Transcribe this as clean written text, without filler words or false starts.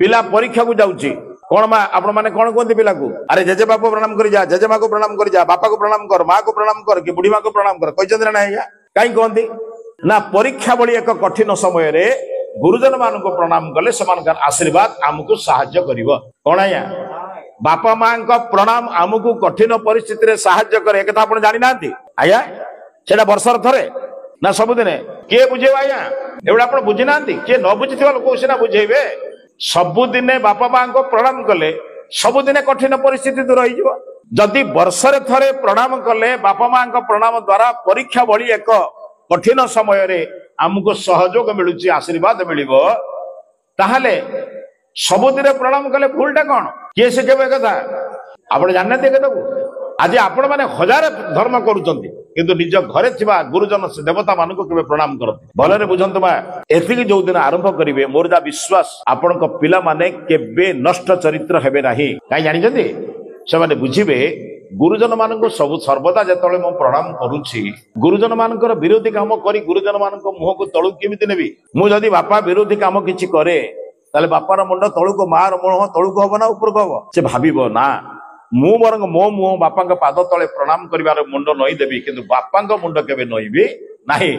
पिला परीक्षा को जाऊँगी कौन माँ आपण मैंने कौन कहते पिला को अरे जेजे बापू प्रणाम कर जा जेजे माँ को प्रणाम कर जा बापा को प्रणाम कर माँ को प्रणाम कर कि बुढ़ी माँ को प्रणाम कर कहते ना या कहीं कहती ना परीक्षा भली एक कठिन समय रे गुरुजन मान को प्रणाम कले से आशीर्वाद आमको साहाय्य करिवो कौन आया बापा माँ का प्रणाम आमको कठिन परिस्थिति रे साहाय्य करे एक आपण जानि नांती आया सेटा वर्षर थरे ना सबुदिन किए बुझेबा आया एवढा आपण बुझी नांती किए न बुझिथिबा लोक सिना बुझेबे सबुदिने बापा माँ को प्रणाम कले सबुदिने कठिन परिस्थिति दूर हो जदि वर्षरे थरे प्रणाम कले बापा माँ का प्रणाम द्वारा परीक्षा भली एक कठिन समय रे आमको सहयोग मिलुची आशीर्वाद मिलिबो ताहले सबुदिने प्रणाम कले भूलटा कौन किए से केबे कथा आपण जानने दे कथाको आज आपण माने हजार धर्म करूचंती किंतु निज घरे थिबा गुरुजन देवता मान को केबे प्रणाम करते भलरे बुझंतु मा एथिक जो दिन आरंभ करिवे मोर जा विश्वास आपण को पिला माने केबे नष्ट चरित्र हेबे नाही काई जानि जंती से माने बुझिबे गुरुजन मान को सब सर्वदा जेतले मो प्रणाम करूची गुरुजन मानकर विरोधी काम करी गुरुजन मान को मुह को तळु केमिति नेबी मु जदी बापा विरोधी काम किछि करे ताले बापार मुंड तळु को मार मुह तळु को हबो ना ऊपर को हबो से भाबिबो ना मु बरंग मो मुह बापा पाद तले प्रणाम करिवार मुंड नई देबी किंतु बापा मुंड केबे नईबी नाही।